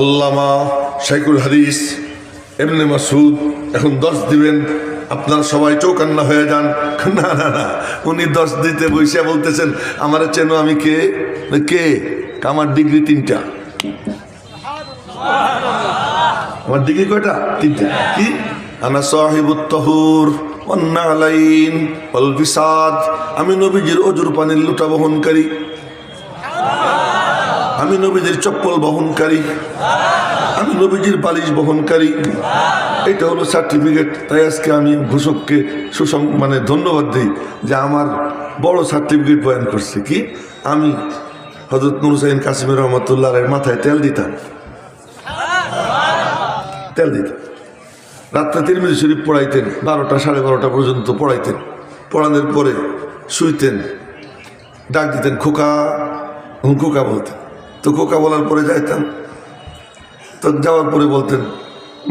আল্লামা শাইখুল হাদিস ইবনে মাসউদ এখন 10 দিবেন, আপনারা সবাই চৌকান্না হয়ে যান। না না না, উনি 10 দিতে বসে বলতেছেন আমারে চেনো, আমি কে কে আমার ডিগ্রি 3টা। আমার ডিগ্রি কয়টা? 3টা। কি? আনা সাহিবুত তাহুর ওয়ান নালাইন ওয়াল বিসাদ, আমি নবীজির অজুর পানির লুটা বহনকারী, আমি নবীজির চপ্পল বহনকারী, আমি নবীজির বালিশ বহনকারী। এটা হলো সার্টিফিকেট। তাই আজকে আমি ঘোষককে ধন্যবাদ দিই যে আমার বড় সার্টিফিকেট বয়ান করছে। কি? আমি হযরত নূর হুসাইন কাসিমি রহমাতুল্লাহ এর মাথায় তেল দিতাম, রাত্রে তিরমিজি শরীফ পড়াইতেন, 12টা 12:30 পর্যন্ত পড়াইতেন। পড়ানোর পরে শুইতেন, ডাক দিতেন খোকা, খোকা বলতেন। তো খোকা বলার পরে যাইতাম, তো যাওয়ার পরে বলতেন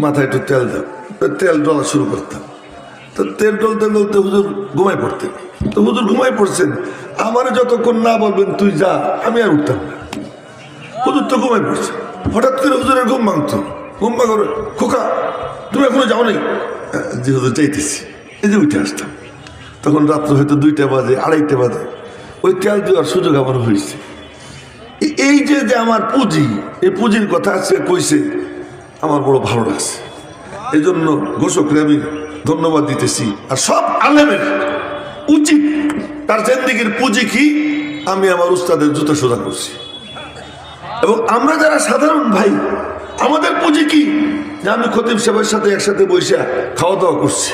মাথায় একটু তেল দাও, তেল ডলা শুরু করতাম। তো তেল ডলতে ডলতে হুজুর ঘুমাই পড়তেন। তো হুজুর ঘুমাই পড়ছেন, আমার যতক্ষণ না বলবেন তুই যা, আমি আর উঠতাম না। হুজুর তো ঘুমাই পড়ছে, হঠাৎ করে হুজুরের ঘুম ভাঙতো। ঘুম ভাঙ করে খোকা তুমি এখনো যাও নাই? যে হুজুর চাইতেছি, এই যে উঠে আসতাম। তখন রাত্র হয়তো 2টা বাজে, 2:30 বাজে। ওই তেল দেওয়ার সুযোগ আমার হয়েছে। এই যে যে আমার পুঁজি, এই পুঁজির কথা আজকে কইছে, আমার বড় ভালো লাগছে। এই জন্য ঘোষকরে আমি ধন্যবাদ দিতেছি। আর সব আলেমের উচিত তার জিন্দেগির পুঁজি কি, আমি আমার উস্তাদের জুতো সোজা করছি। এবং আমরা যারা সাধারণ ভাই, আমাদের পুঁজি কি, যে আমি খতিব সাহেবের সাথে একসাথে বসে খাওয়া দাওয়া করছি,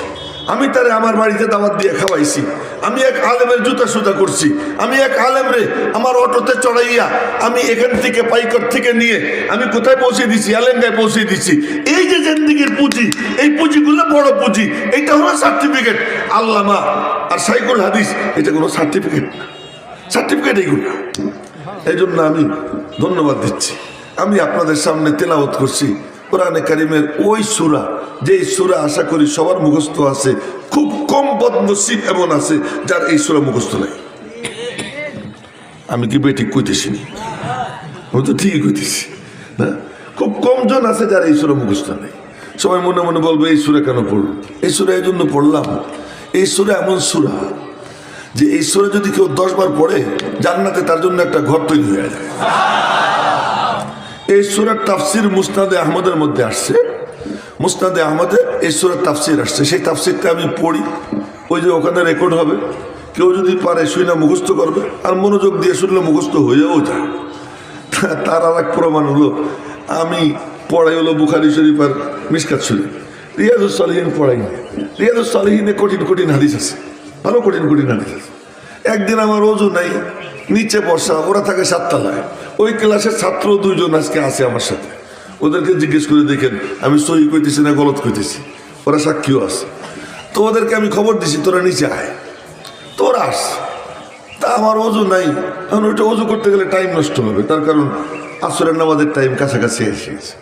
আমি তারে আমার বাড়িতে দাওয়াত দিয়ে খাওয়াইছি, আমি এক আলেমের জুতা সুতা করছি, আমি এক আলেমরে আমার অটোতে চড়াইয়া আমি এখান থেকে পাইকর থেকে নিয়ে আমি কোথায় পৌঁছে দিছি, আলেঙ্গায় পৌঁছে দিছি। এই যে জিন্দেগির পুঁজি, এই পুঁজিগুলো বড় পুঁজি। এটা হলো সার্টিফিকেট। আল্লামা আর শাইখুল হাদিস এটা কোনো সার্টিফিকেট না, সার্টিফিকেট এইগুলো। এই জন্য আমি ধন্যবাদ দিচ্ছি। আমি আপনাদের সামনে তেলাওয়াত করছি কোরআনে কারিমের ওই সূরা, যেই সূরা আশা করি সবার মুখস্থ আছে। খুব কম বদনসিব এমন আছে যার এই সূরা মুখস্থ নাই। আমি কি বেঠিক কইতেছি? আমি তো ঠিকই কইতেছি না? খুব কম জন আছে যার এই সূরা মুখস্থ নেই। সবাই মনে মনে বলবে এই সূরা কেন পড়লো? এই সূরা এই জন্য পড়লাম, এই সূরা এমন সূরা যে এই সূরা যদি কেউ 10 বার পড়ে জান্নাতে তার জন্য একটা ঘর তৈরি হয়ে যায়। এই সূরার তাফসির মুসনাদে আহমদের মধ্যে আসছে। মুসনাদে আহমদে এই সূরার তাফসির আসছে। সেই তাফসিরটা আমি পড়ি, ওই যে ওখানে রেকর্ড হবে। কেউ যদি পারে শুনে মুখস্থ করবে, আর মনোযোগ দিয়ে শুনলে মুখস্থ হয়েও যায়। তার আর এক প্রমাণ হলো, আমি পড়াই হলো বুখারী শরীফ আর মিশকাত শরীফ। রিয়াজুস সালিহিন পড়াই না। রিয়াজুস সালিহিনে কঠিন কঠিন হাদিস আছে, ভালো কঠিন কঠিন হাদিস আছে। একদিন আমার ওযু নাই, নিচে বসা, ওরা থাকে 7 তলায়। ওই ক্লাসের ছাত্র 2 জন আজকে আছে আমার সাথে। ওদেরকে জিজ্ঞেস করে দেখেন আমি সহি কইতেছি না গলত কইতেছি, ওরা সাক্ষীও আছে। তো ওদেরকে আমি খবর দিছি তোরা নিচে আয়, তোরা আস। তা আমার ওযু নাই, এখন ওইটা ওযু করতে গেলে টাইম নষ্ট হবে, তার কারণ আসরের নামাজের টাইম কাছাকাছি এসে গেছে।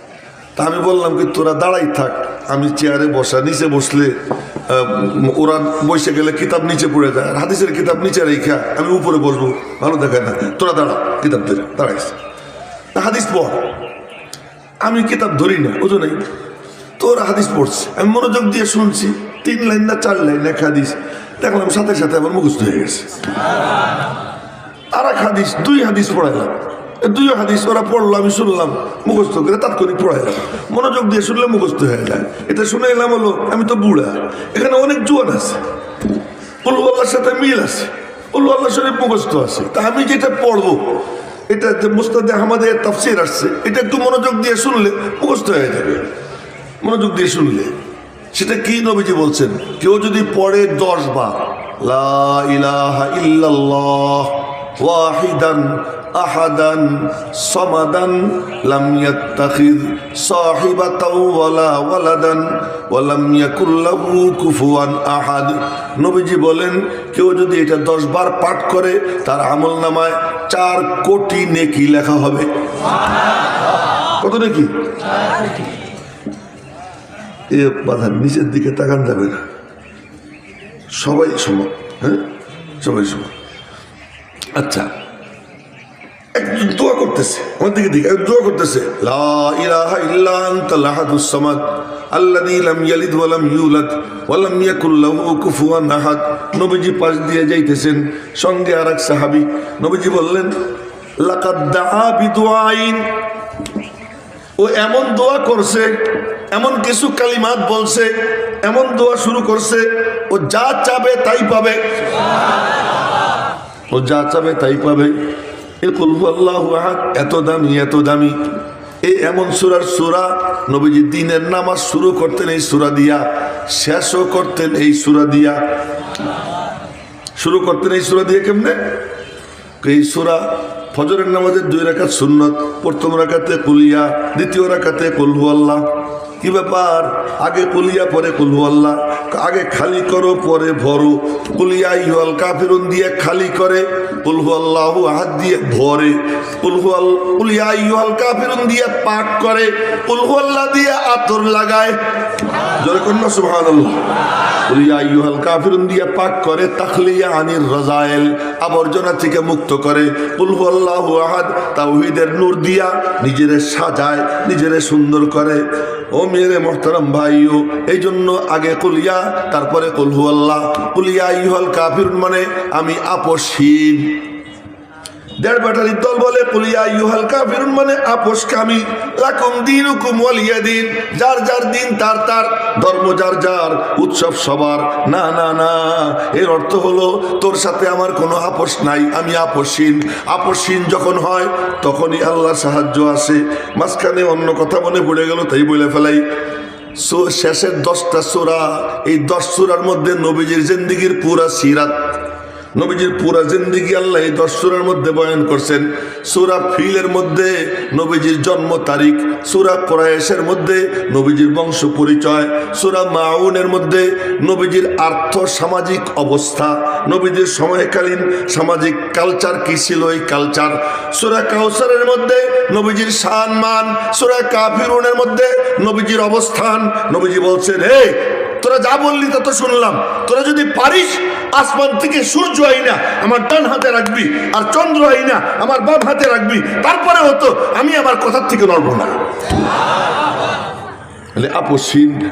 তা আমি বললাম কি তোরা দাঁড়াই থাক, আমি চেয়ারে বসা, নিচে বসলে ওরা বসে গেলে কিতাব নিচে পড়ে যায়, আর হাদিসের কিতাব নিচে রেখা আমি উপরে বসবো, ভালো দেখায় না। তোরা দাঁড়া, কিতাব ধরে দাঁড়াইছে, হাদিস পড়। আমি কিতাব ধরি না, ওজো নেই, তোরা হাদিস পড়ছে। আমি মনোযোগ দিয়ে শুনছি, 3 লাইন না 4 লাইন এক হাদিস, দেখলাম সাথে সাথে আমার মুখস্থ হয়ে গেছে। আর এক হাদিস, 2 হাদিস পড়াইলাম, 2 হাদিস ওরা পড়লো, আমি শুনলাম, মুখস্থ করে তাৎক্ষণিক পড়াইলাম। মনোযোগ দিয়ে শুনলে মুখস্থ হয়ে যায়। এটা শুনে এলাম হলো আমি তো বুড়া, এখানে অনেক জোয়ান আছে, উল আল্লাহর সাথে মিল আছে, উল আল্লাহ শরীফ মুখস্থ আছে। তা আমি যেটা পড়বো, এটা যে মুসনাদে আহমদের তাফসীর আসছে, এটা একটু মনোযোগ দিয়ে শুনলে মুখস্থ হয়ে যাবে। মনোযোগ দিয়ে শুনলে সেটা কি নবীজি বলছেন, কেউ যদি পড়ে 10 বার লা ইলাহা ইল্লাল্লাহ ওয়াহিদান আহাদান সামাদান লাম ইয়াত্তাখিয সাহিবাতাও ওয়ালা ওয়ালাদান ওয়া লাম ইয়াকুল লাহু কুফুয়ান আহাদ। নবীজি বলেন কেউ যদি এটা 10 বার পাঠ করে তার আমলনামায় 4 কোটি নেকি লেখা হবে। কত নেকি? এ বাধা নিচের দিকে তাকান যাবে না, সবাই সমান। হ্যাঁ, সবাই সমান। আচ্ছা, একজন দোয়া করতেছে, আমার দিকে দিকে দোয়া করতেছে, লা ইলাহা ইল্লা আনতাল আহাদুস সামাদ আল্লাযী লাম ইয়ালিদ ওয়া লাম ইউলাদ ওয়া লাম ইয়াকুল লাহু কুফুয়ান আহাদ। নবীজি পাশ দিয়ে যাইতেছেন, সঙ্গে আরেক সাহাবী। নবীজি বললেন, লাকাদ দাআ বিদুআইন, ও এমন দোয়া করছে, এমন কিছু কালিমাত বলছে, এমন দোয়া শুরু করছে, ও যা চাবে তাই পাবে, ও যা চাবে তাই পাবে। এ কুল হুয়াল্লাহু আহাদ এত দামি, এত দামি। এই এমন সূরার সূরা নবীজি দিনের নামাজ শুরু করতেন এই সূরা দিয়া, শেষও করতেন এই সূরা দিয়া। শুরু করতেন এই সূরা দিয়ে কেমনে? এই সূরা ফজরের নামাজের 2 রাকাত সুন্নত, প্রথম রাকাতে কুলিয়া, দ্বিতীয় রাকাতে কুল হুয়াল্লাহ। কি ব্যাপার? আগে কুলিয়া পরে কুল হুয়াল্লাহ, আগে খালি করো পরে ভরো। কুলিয়া আইয়ুহাল কাফিরুন দিয়ে খালি করে, কুল হুয়াল্লাহু আহাদ দিয়ে ভরে, কুলিয়া আইয়ুহাল কাফিরুন দিয়ে পাক করে, কুল হুয়াল্লাহ দিয়ে আতর লাগায়। জোরে কন্যা সুবহানাল্লাহ। কুলিয়া আইয়ুহাল কাফিরুন দিয়ে পাক করে, তাখলিয়া আনির রাজাইল, আবর্জনা থেকে মুক্ত করে। কুল হুয়াল্লাহু আহাদ তাওহীদের নূর দিয়া নিজেরে সাজায়, নিজেরে সুন্দর করে। ও মেরে মোহতারাম ভাইও, এই জন্য আগে কুলিয়া তারপরে কুল হুয়াল্লাহ। কুলিয়া আইয়ুহাল কাফিরুন মানে আমি আপসহীন। দেড় ব্যাটারির দল বলে কুলিয়া আইয়ুহাল কাফিরুন মানে আপোষকামী। লাকুম দীনুকুম ওয়ালিয়া দিন, যার যার দিন তার তার, ধর্ম যার যার, উৎসব সবার। না না না, এর অর্থ হলো তোর সাথে আমার কোনো আপোষ নাই, আমি আপোষহীন। আপোষহীন যখন হয় তখনই আল্লাহর সাহায্য আসে। মাঝখানে অন্য কথা মনে পড়ে গেল, তাই বলে ফেলাই। শেষের 10টা সূরা, এই 10 সূরার মধ্যে নবীজির জিন্দেগির পুরা সিরাত, নবীজির পুরা জিন্দেগি আল্লাহ এই 10 সূরার মধ্যে বয়ান করছেন। সূরা ফিলের মধ্যে নবীজির জন্ম তারিখ, সূরা কুরাইশের মধ্যে নবীজির বংশ পরিচয়, সূরা মাউনের মধ্যে নবীজির আর্থ সামাজিক অবস্থা, নবীজির সময়কালীন সামাজিক কালচার কি ছিল এই কালচার, সূরা কাউসারের মধ্যে নবীজির শান মান, সূরা কাফিরুনের মধ্যে নবীজির অবস্থান। নবীজি বলছেন, হে তোরা যা বললি তা তো শুনলাম, তোরা যদি পারিস আসমান থেকে সূর্য আইনা আমার ডান হাতে রাখবি, আর চন্দ্র আইনা আমার বাম হাতে রাখবি, তারপরে হতো আমি আমার কথার থেকে নড়ব না।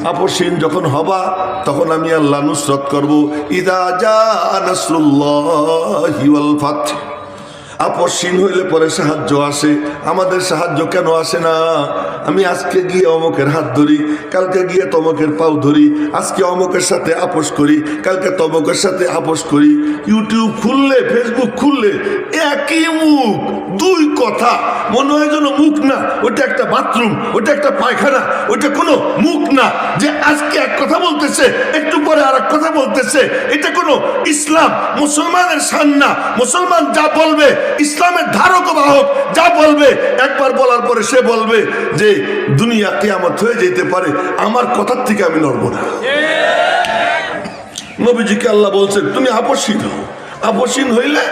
আপোষহীন যখন হবা তখন আমি আল্লাহ নুসরত করব। ইযা জা নাসরুল্লাহি ওয়াল ফাth। আপোষহীন হইলে পরে সাহায্য আসে। আমাদের সাহায্য কেন আসে না? আমি আজকে গিয়ে অমকের হাত ধরি, কালকে গিয়ে তমকের পাও ধরি, আজকে অমকের সাথে আপোষ করি, কালকে তমকের সাথে আপোষ করি। ইউটিউব খুললে, ফেসবুক খুললে একই মুখ, 2 কথা, মনে হয় যেন মুখ না, ওটা একটা বাথরুম, ওটা একটা পায়খানা, ওটা কোনো মুখ না। যে আজকে এক কথা বলতেছে, একটু পরে আর এক কথা বলতেছে। এটা কোনো ইসলাম মুসলমানের শান না। মুসলমান যা বলবে, ইসলামের ধারক বাহক যা বলবে, একবার বলার পরে সে বলবে যে দুনিয়া কিয়ামত হয়ে যেতে পারে, আমার কথার থেকে আমি নড়ব না। নবীজিকে আল্লাহ বলছেন তুমি আপোষহীন হও, আপোষহীন হইলে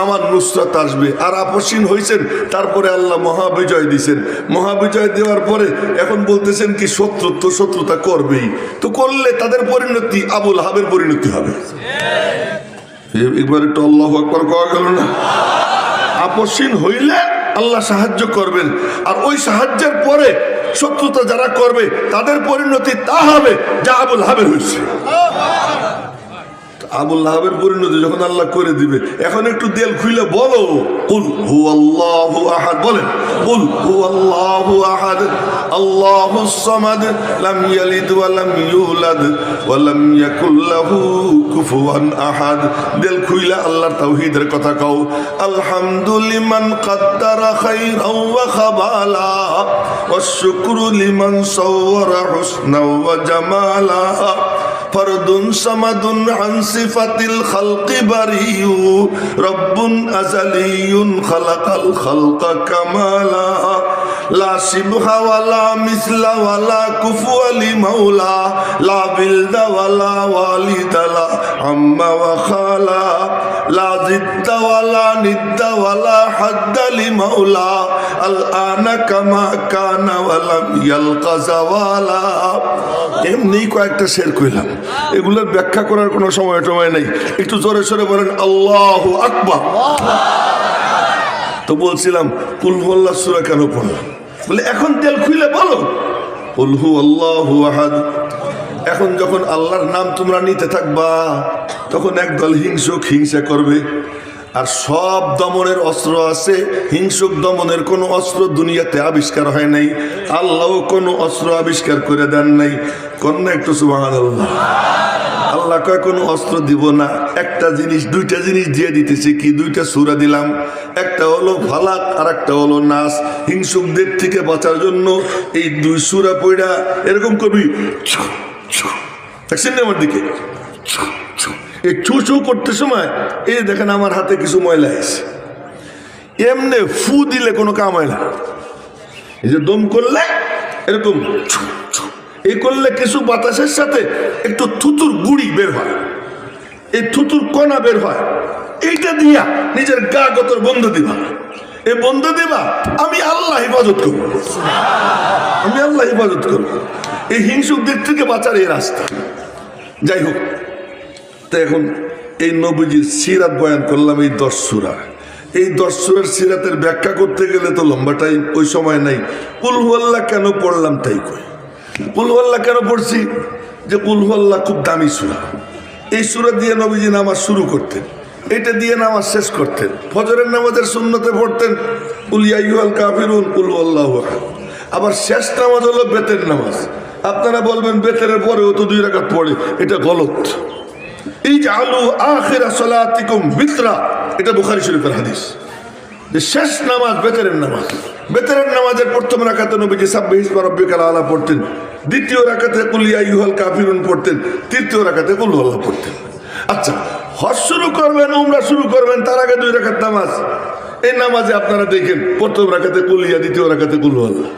আমার নুসরাত আসবে। আর আপোষহীন হয়েছেন, তারপরে আল্লাহ মহাবিজয় দিয়েছেন। মহাবিজয় দেওয়ার পরে এখন বলতেছেন কি শত্রুতা করবেই, তো করলে তাদের পরিণতি আবুল হাবের পরিণতি হবে। একবার একটু আল্লাহু আকবার কওয়া গেল না? আপোষহীন হইলে আল্লাহ সাহায্য করবেন, আর ওই সাহায্যের পরে শত্রুতা যারা করবে তাদের পরিণতি তা হবে যা আবুল হাবের হয়েছে। আবুল লাহাবের পরিণতি যখন আল্লাহ করে দিবে, এখন একটু দেল খুলে বলো, কুল হুয়াল্লাহু আহাদ, বলেন কুল হুয়াল্লাহু আহাদ আল্লাহুস সামাদ লাম ইয়ালিদ ওয়া লাম ইউলাদ ওয়া লাম ইয়াকুল লাহু কুফুয়ান আহাদ। দেল খুইলা আল্লাহর তাওহীদের কথা কও। আলহামদুলিমান কাদ্দারা খাইরাও ওয়া খাবালা ওয়াশ শুকরু লিমান সাওয়ারা হুসনা ওয়া জামালা ফরদুন সামাদুন আন সিফাতিল খালকি বারিউ রব্বুন আযালিয়ুন খালাকাল খালকা কামালা লা শিবহা ওয়ালা মিসলা ওয়ালা কুফুয়া লি মাওলা লা বিলদা ওয়ালা ওয়ালিদালা আম্মা ওয়া খালা লা জিদ্দা ওয়ালা নিদ্দা ওয়ালা হাদ্দা লি মাওলা আল আনা কামা কানা ওয়ালা ইয়ালকা জাওয়ালা। এমনি কয়েকটা শের কইলাম, এগুলোর ব্যাখ্যা করার কোনো সময় নেই। একটু জোরে সোরে বলেন আল্লাহু আকবার। তো বলছিলাম কুল হু আল্লাহ সূরা কেন পড়লাম, বলে এখন তেল খুলে বলো কুল হু আল্লাহু আহাদ। এখন যখন আল্লাহর নাম তোমরা নিতে থাকবা তখন একদল হিংসুক হিংসা করবে, আর সব দমনের অস্ত্র আছে, হিংসুক দমনের কোনো অস্ত্র দুনিয়াতে আবিষ্কার হয় নাই, আল্লাহ কোনো অস্ত্র আবিষ্কার করে দেন নাই। কন্যা একটু সুবহানাল্লাহ। আল্লাহ কয় কোনো অস্ত্র দিব না, একটা জিনিস দুইটা জিনিস দিয়ে দিতেছি। কি দুইটা সূরা দিলাম, একটা হলো ফালাক আর একটা হলো নাস। হিংসুকদের থেকে বাঁচার জন্য এই দুই সূরা পড়া এরকম করবি, দেখছেন আমার দিকে এই ছু ছু করতে সময় এই দেখেন আমার হাতে কিছু ময়লা আছে, এমনি ফু দিলে কোনো কাম হয় না। এই যে দম করলে এরকম এই করলে কিছু বাতাসের সাথে একটু থুতুর গুড়ি বের হয়, এই থুতুর কণা বের হয়, এইটা দিয়া নিজের গা গতর বন্ধ দিবা। এই বন্ধ দিবা, আমি আল্লাহ হেফাজত করব, আমি আল্লাহ হেফাজত করব। এই হিংসুকদের থেকে বাঁচার এই রাস্তা। যাই হোক, তো এখন এই নবীজির সিরাত বয়ান করলাম এই 10 সূরা। এই 10 সূরার সিরাতের ব্যাখ্যা করতে গেলে তো লম্বা টাইম, ওই সময় নাই। কুল হু আল্লাহ কেন পড়লাম তাই কই। কুল হু আল্লাহ কেন পড়ছি, যে কুল হু আল্লাহ খুব দামি সূরা। এই সূরা দিয়ে নবীজি নামাজ শুরু করতেন, এটা দিয়ে নামাজ শেষ করতেন। ফজরের নামাজের সুন্নতে পড়তেন কুল ইয়া আইয়ুহাল কাফিরুন কুল হু আল্লাহু আহাদ। আবার শেষ নামাজ হলো বেতের নামাজ। আপনারা বলবেন বেতের পরেও তো 2 রাকাত পড়ে, এটা গলত। ইজআলু আখিরা সালাতিকুম বিতরা, এটা বুখারী শরীফের হাদিস, যে শেষ নামাজ বেতের নামাজ। বেতের নামাজের প্রথম রাকাতে নবীজি সাব্বিহ ইসমা রাব্বিকাল আলা পড়তেন, দ্বিতীয় রাকাতে কুল ইয়া আইয়ুহাল কাফিরুন পড়তেন, তৃতীয় রাকাতে কুল হু আল্লাহ পড়তেন। আচ্ছা, হজ শুরু করবেন, উমরা শুরু করবেন, তার আগে 2 রাকাত নামাজ। এই নামাজে আপনারা দেখেন প্রথম রাকাতে কুল ইয়া, দ্বিতীয় রাকাতে কুল হু আল্লাহ।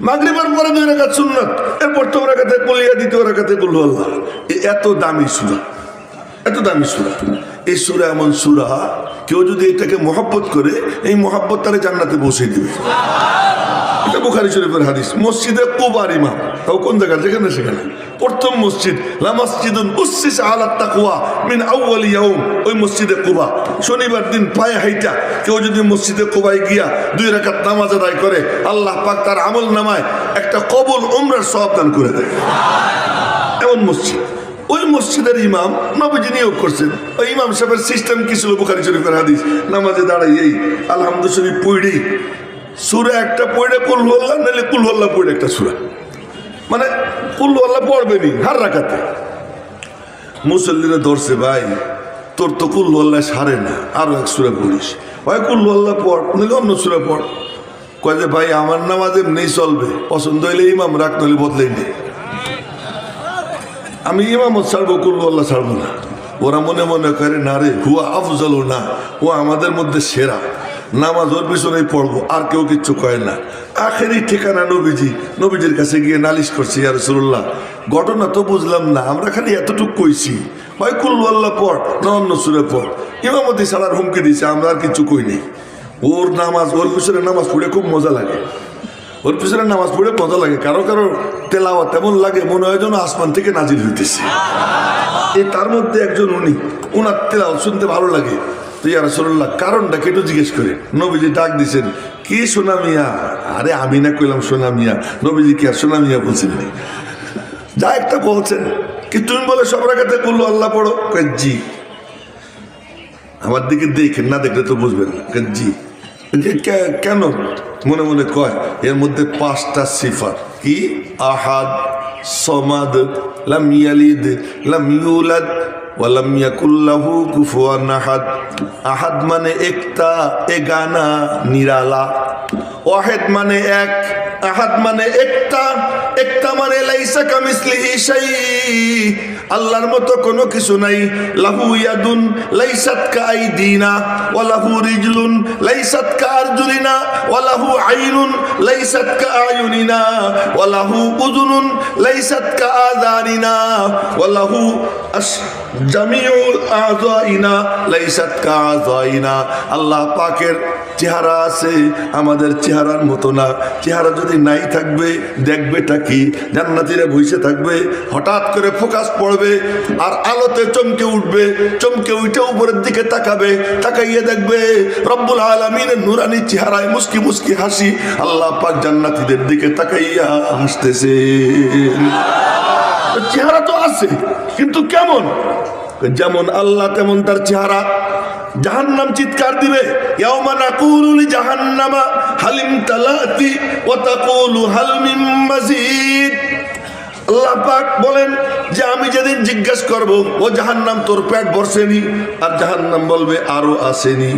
মাগরিবের পরে 2 রাকাত সুন্নাত, এর প্রথম রাকাতে কুল ইয়া, দ্বিতীয় রাকাতে কুল হু আল্লাহ। এত দামি সূরা, এত দামি সূরা। এই সূরা এমন সূরা, কেউ যদি এটাকে মহব্বত করে, এই মহব্বত তারে জান্নাতে পৌঁছে দিবে। এটা বুখারী শরীফের হাদিস। মসজিদে কুবার ইমাম, তাও কোন জায়গা, যেখানে সেখানে প্রথম মসজিদ, লা মসজিদুন উসসিসা আলা তাকওয়া মিন আউয়াল ইয়াউম, ওই মসজিদে কুবা। শনিবার দিন পায়ে হাইটা কেউ যদি মসজিদে কুবায় গিয়া 2 রাকাত নামাজ আদায় করে, আল্লাহ পাক তার আমল নামায় একটা কবুল উমরার সওয়াব দান করে দেয়। এমন মসজিদ। ওই মসজিদের ইমাম নবীজি নিয়োগ করছেন। ওই ইমাম সাহেবের সিস্টেম কি ছিল, বুখারী শরীফের হাদিস, নামাজে দাঁড়াই এই আলহামদুলিল্লাহ শরীফ পড়ি, সূরা একটা পড়ে কুল হু আল্লাহ, নাহলে কুল হু আল্লাহ পড়ে একটা সূরা, মানে কুল হু আল্লাহ পড়বেনি হার রাকাতে। মুসল্লিরা ধরছে, ভাই তোর তো কুল হু আল্লাহ সারে না, আরো এক সূরা পড়িস। ভাই কুল হু আল্লাহ পড়, নাহলে অন্য সূরা পড়। কয় যে ভাই আমার নামাজ এমনি চলবে, পছন্দ হইলে ইমাম রাখ, নাহলে বদলেই নেই। আমি ইমামত ছাড়বো, কুল হু আল্লাহ ছাড়বো না। ওরা মনে মনে করে না রে হুয়া আফজালু, না ও আমাদের মধ্যে সেরা, নামাজ ওর পিছনেই পড়বো, আর কেউ কিচ্ছু কয় না। আখেরি ঠিকানা নবীজি। নবীজির কাছে গিয়ে নালিশ করছি, ইয়া রাসূলুল্লাহ ঘটনা তো বুঝলাম না, আমরা খালি এতটুকু কইছি, ভাই কুল হু আল্লাহ পড় না অন্য সূরা পড়। ইমামতি ছাড়ার হুমকি দিছে, আমরা আর কিছু কই নেই। ওর নামাজ, ওর পিছনে নামাজ পড়ে খুব মজা লাগে, ওর পিছনে নামাজ পড়ে মজা লাগে। কারো কারো তেলাওয়াত এমন লাগে মনে হয় যেন আসমান থেকে নাজিল হইতেছে। এই তার মধ্যে একজন উনি, ওনার তেলাওয়াত শুনতে ভালো লাগে। তো ইয়া রাসূলুল্লাহ কারণটা কেটে জিজ্ঞেস করে, নবীজি ডাক দিছেন, কি সোনা মিয়া? আরে আমি না কইলাম সোনা মিয়া, নবীজি কি আর সোনা মিয়া বলছেন? যা একটা বলছেন কি তুমি বলে সব রাকাতে কুল হু আল্লাহ পড়ো? কয় জি। আমার দিকে দেখেন, না দেখলে তো বুঝবেন না। জি। কেন? মনে মনে কয় এর মধ্যে 5টা সিফাত, কি আহাদ, সমাদ, লাম ইয়ালিদ, লাম ইউলাদ, ওয়া লাম ইয়াকুল লাহু কুফুয়ান আহাদ। আহাদ মানে একটা, এগানা, নিরালা। ওয়াহিদ মানে এক, আহাদ মানে একটা, একটা মানে লাইসা কামিসলিহি শাই, আল্লাহর মতো কোনো কিছু নাই। লাহু ইয়াদুন লাইসাত কাআইদিনা, ওয়া লাহু রিজলুন লাইসাত কাআরজুলিনা, ওয়া লাহু আইনুন লাইসাত কাআয়ুনিনা, ওয়া লাহু উযুনুন লাইসাত কাআযানিনা, ওয়া লাহু জামিউল আযাইনা লাইসাত কাযাইনা, আল্লাহ পাকের চেহারা আছে, আমাদের চেহারার মতো না। চেহারা যদি নাই থাকবে দেখবেটা কি? জান্নাতীরা বসে থাকবে, হঠাৎ করে ফোকাস পড়বে আর আলোতে চমকে উঠবে, চমকে উঠে উপরের দিকে তাকাবে, তাকাইয়ে দেখবে রব্বুল আলামিনের নুরানি চেহারায় মুস্কি মুস্কি হাসি, আল্লাহ পাক জান্নাতীদের দিকে তাকাইয়া হাসতেছে। চেহারা তো আছে, কিন্তু কেমন? যেমন আল্লাহ তেমন তার চেহারা। জাহান্নাম চিৎকার দিবে, ইয়াউমা নাকুলু লিজাহান্নামা হাল ইমতালাতি ওয়া তাকুলু হাল মিন মাজিদ। আল্লাহ পাক বলেন যে আমি যেদিন জিজ্ঞেস করব, ও জাহান্নাম তোর পেট ভরছেনি? আর জাহান্নাম বলবে আরো আসেনি,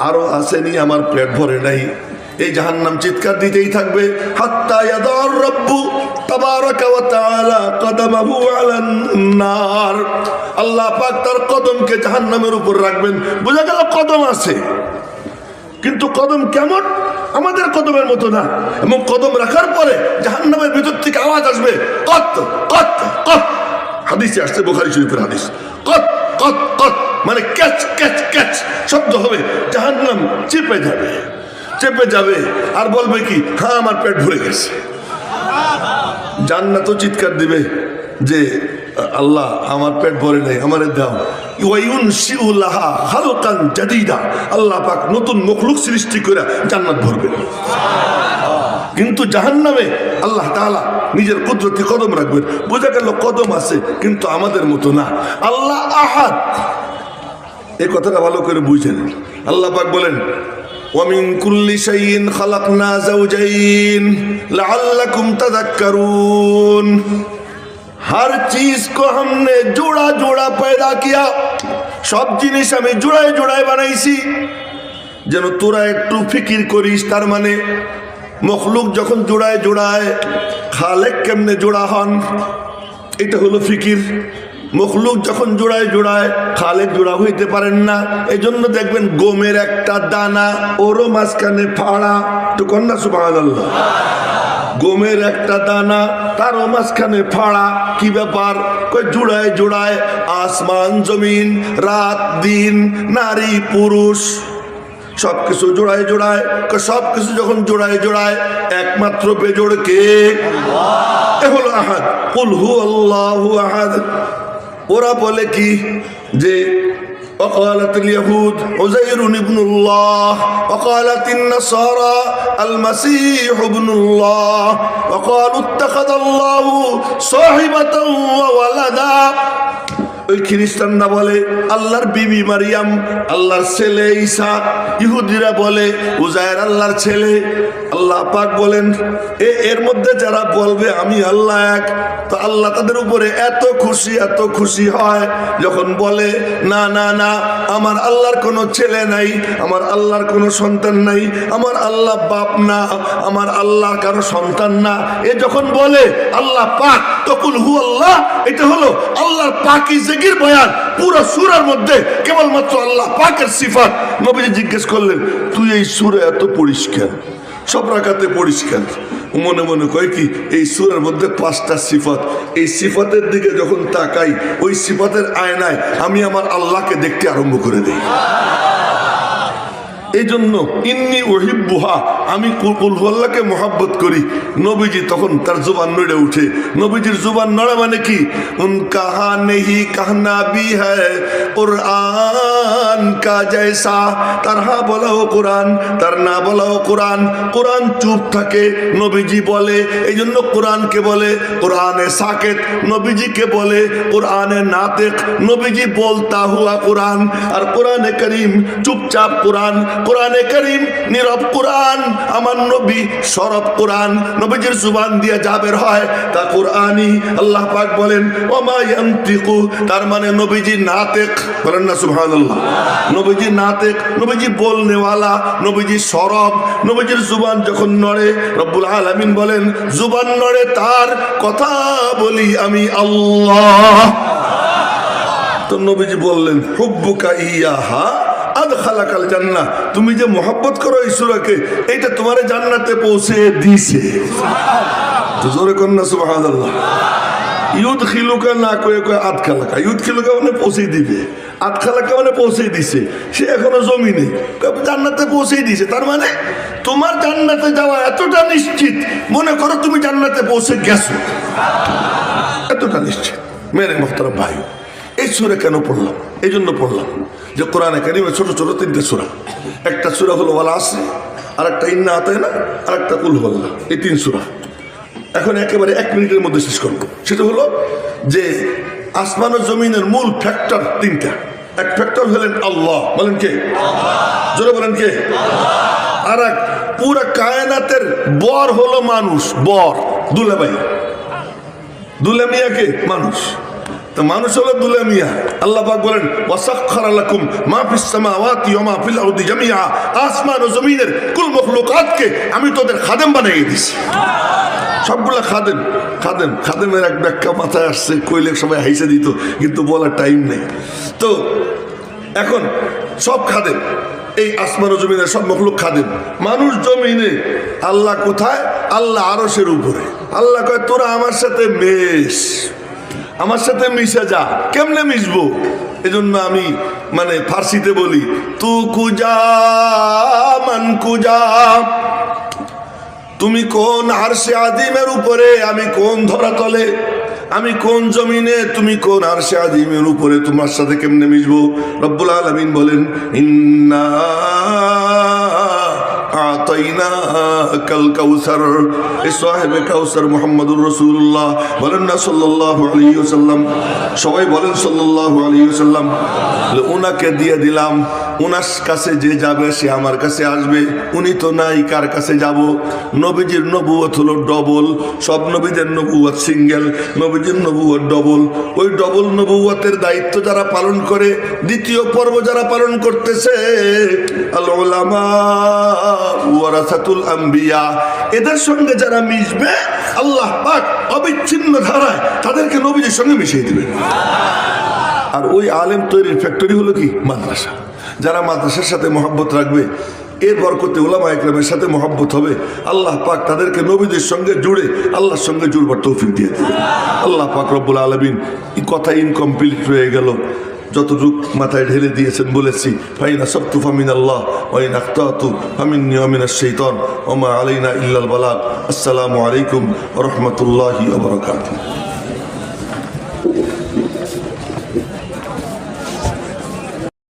আরো আসেনি, আমার পেট ভরে নাই। এই জাহান্নাম চিৎকার দিতেই থাকবে হাত্তা ইয়াদার রব্বু তাবারাকা ওয়া তাআলা কদমাহু আলান নার। আল্লাহ পাক তার কদমকে জাহান্নামের উপর রাখবেন। বোঝা গেল কদম আছে, কিন্তু কদম কেমন? আমাদের কদমের মতো না। এবং কদম রাখার পরে জাহান্নামের ভিতর থেকে আওয়াজ আসবে কত কত কত। হাদিসে আসছে, বুখারী শরীফের হাদিস, কত কত কত মানে ক্যাচ ক্যাচ ক্যাচ শব্দ হবে। জাহান্নাম চেপে যাবে, চেপে যাবে আর বলবে কি, হ্যাঁ আমার পেট ভরে গেছে। জান্নাতও চিৎকার দিবে যে আল্লাহ আমার পেট ভরে নাই, আমারে দাও। ওয়ায়ুনশিউ লাহা খালকান জাদীদা, আল্লাহ পাক নতুন মখলুক সৃষ্টি করে জান্নাত ভরবেন। কিন্তু জাহান্নামে আল্লাহ তাআলা নিজের কুদরতি কদম রাখবেন। বোঝা গেল কদম আছে, কিন্তু আমাদের মতো না। আল্লাহ আহাদ, এই কথাটা ভালো করে বুঝেন। আল্লাহ পাক বলেন وَمِن كُلِّ شَيْءٍ خَلَقْنَا زَوْجَيْنِ لَعَلَّكُمْ تَذَكَّرُونَ। हर चीज को हमने जोड़ा जोड़ा पैदा किया, सब जिनिस আমি জোড়ায় জোড়ায় বানাইছি যেন তোরা একটু ফিকির করিস। তার মানে মখলুক যখন জোড়ায় জোড়ায়, খালেক কেমনে জোড়া হন, এটা হলো ফিকির। মখলুক যখন জোড়ায় জোড়ায়, খালেক জোড়া হইতে পারেন না। এই জন্য দেখবেন গমের একটা দানা, ওরও মাঝখানে ফাড়া। তো কন্যা সুবহানাল্লাহ, গমের একটা দানা, তারও মাঝখানে ফাড়া। কি ব্যাপার? কই জোড়ায় জোড়ায় আসমান জমিন, রাত দিন, নারী পুরুষ, সবকিছু জোড়ায় জোড়ায়। সবকিছু যখন জোড়ায় জোড়ায়, একমাত্র বেজোড় কে? এ হলো আহাদ। কুল হু আল্লাহু আহাদ। ওরা বলে কি যে وقالت اليهود عزير ابن الله وقالت النصارى المسيح ابن الله وقالوا اتخذ الله صاحبة وولدا। ওই খ্রিস্টানরা বলে আল্লাহর বিবি মারিয়াম আল্লাহর ছেলে ঈসা, ইহুদিরা বলে উজায়ের আল্লাহর ছেলে। আল্লাহ পাক বলেন এর মধ্যে যারা বলবে আমি আল্লাহ এক, তো আল্লাহ তাদের উপরে এত খুশি হয় যখন বলে না না না, আমার আল্লাহর কোনো ছেলে নাই, আমার আল্লাহর কোনো সন্তান নাই, আমার আল্লাহ বাপ না, আমার আল্লাহ কারো সন্তান না। এ যখন বলে আল্লাহ পাক, তকুল হু আল্লাহ, এটা হলো আল্লাহর পাকিজগির বয়ান। পুরো সূরার মধ্যে কেবলমাত্র আল্লাহ পাকের সিফাত। নবীজি জিজ্ঞেস করলেন তুই এই সূরা এত পরিষ্কার, সব রাকাতে পরিষ্কার, মনে মনে কয় কি এই সূরার মধ্যে 5টা সিফাত, এই সিফাতের দিকে যখন তাকাই ওই সিফাতের আয়নায় আমি আমার আল্লাহকে দেখতে আরম্ভ করে দেই। এই জন্য ইন্নি উহিব্বুহা, আমি কুল আল্লাহকে মহব্বত করি। নবীজি তখন তার জুবান নড়ে উঠে। নবীজির জুবান নড়া মানে কি? উন কাহা নেহি কাহনা বি হ্যায় কুরআন কা জৈসা। তার হা বলাও কোরআন, তার না বলাও কোরআন। কোরআন চুপ থাকে, নবীজি বলে। এই জন্য কোরআনকে বলে কোরআনে সাকেত, নবীজিকে বলে কোরআনে নাতিক। নবীজি বলতা হুয়া কোরআন, আর কোরআনে করিম চুপচাপ কোরআন। কোরআনে কারীম নীরব কোরআন, আমার নবী সরব কোরআন। নবীজির জুবান দিয়ে যা বের হয় তা কোরআনই। আল্লাহ পাক বলেন ওমা ইয়ানতিকু, তার মানে নবীজি নাতিক। বলেন না সুবহানাল্লাহ। নবীজি নাতিক, নবীজি বলনেওয়ালা, নবীজি সরব। নবীজির জুবান যখন নড়ে রব্বুল আলামিন বলেন জুবান নড়ে তার, কথা বলি আমি আল্লাহ। তো নবীজি বললেন হুব্বুকা ইয়াহা আদখালাকাল জান্নাহ, তুমি যে মোহাব্বত করো এই সূরাকে, এইটা তোমারে জান্নাতে পৌঁছে দিয়েছে। তো জোরে কন্যা সুবহানাল্লাহ। ইউদ খিলুকা না কয়ে কয়ে আধ খালাকা, ইউদ খিলুকা মানে পৌঁছে দিবে, আধ খালাকা মানে পৌঁছে দিছে, সে এখনো জমিনে জান্নাতে পৌঁছে দিছে। তার মানে তোমার জান্নাতে যাওয়া এতটা নিশ্চিত, মনে করো তুমি জান্নাতে পৌঁছে গেছো, এতটা নিশ্চিত। মেরে মোহতারাম ভাই, এই সূরা কেন পড়লাম? এই জন্য পড়লাম যে কোরআনে কারিমে ছোট ছোট তিনটে সূরা, একটা সূরা হলো ওয়াল আসর, আর একটা ইন্না আতাইনা, আর একটা কুল হুয়াল্লাহ, এই তিন সূরা। এখন একেবারে 1 মিনিটের মধ্যে শেষ করবো। সেটা হলো যে আসমান ও জমিনের মূল ফ্যাক্টর তিনটা। এক ফ্যাক্টর হলেন আল্লাহ, বলেন কে? জোরে বলেন কে? আর এক পুরা কায়নাতের বর হলো মানুষ, বর দুলাভাই, দুলামিয়াকে মানুষ, তো মানুষ হলো দুলামিয়া। আল্লাহ পাক বলেন ওয়াসাখখারা লাকুম মা ফিস সামাওয়াতি ওয়া মা ফিল আরদি জামিআ, আসমান ও জমিনের কুল মখলুকাতকে আমি তোদের খাদেম বানিয়ে দিয়েছি। সবগুলা খাদেম। খাদেম খাদেমের এক ব্যাখ্যা মাথায় আসছে, কইলে সবাই হাইসে দিত, কিন্তু বলার টাইম নেই। তো এখন সব খাদেম, এই আসমান ও জমিনের সব মখলুক খাদেম। মানুষ জমিনে, আল্লাহ কোথায়? আল্লাহ আরশের উপরে। আল্লাহ কয় তোরা আমার সাথে মেশ, আমার সাথে মিশে যা। কেমনে মিশবো? এজন্য আমি মানে ফার্সিতে বলি তু কুজা মান কুজা, তুমি কোন আরশে আযীমের উপরে, আমি কোন ধরাতলে, আমি কোন জমিনে, তুমি কোন আরশে আযীমের উপরে, তোমার সাথে কেমনে মিশবো? রব্বুল আলামিন বলেন ইন্না আতাইনাকাল কাউসার, এই সাহেবে কাউসার মুহাম্মদুর রাসূলুল্লাহ বলেন না সাল্লাল্লাহু আলাইহি ওয়াসাল্লাম, সবাই বলেন সাল্লাল্লাহু আলাইহি ওয়াসাল্লাম। উনাকে দিয়ে দিলাম, উনার কাছে যে যাবে সে আমার কাছে আসবে। উনি তো নাই, কার কাছে যাব? নবীজির নবুয়ত হলো ডবল, সব নবীদের নবুয়ত সিঙ্গেল, নবীজির নবুয়ত ডবল। ওই ডবল নবুয়তের দায়িত্ব যারা পালন করে, দ্বিতীয় পর্ব যারা পালন করতেছে, আল উলামা ওয়ারাসাতুল আম্বিয়া, এদের সঙ্গে যারা মিশবে আল্লাহ পাক অবিচ্ছিন্ন ধারায় তাদেরকে নবীজির সঙ্গে মিশিয়ে দিবেন। আর ওই আলেম তৈরির ফ্যাক্টরি হলো কি? মাদ্রাসা। যারা মাদ্রাসার সাথে মহব্বত রাখবে, এর বরকতে উলামা ইকরামের সাথে মহব্বত হবে, আল্লাহ পাক তাদেরকে নবীদের সঙ্গে জুড়ে আল্লাহর সঙ্গে জুড়বার তৌফিক দিয়ে দেবে। আল্লাহ পাক রব্বুল আলামিন, এই কথা ইনকমপ্লিট রয়ে গেল, যতটুক মাথায় ঢেলে দিয়েছেন বলেছি। ফাইন আসাবতু ফামিনাল্লাহ ওয়া ইন আখতাতু ফামিন্নী ওয়া মিনাশ শাইতান ওয়া মা আলাইনা ইল্লাল বালাগ। আসসালামু আলাইকুম ওয়া রাহমাতুল্লাহি ওয়া বারাকাতুহু।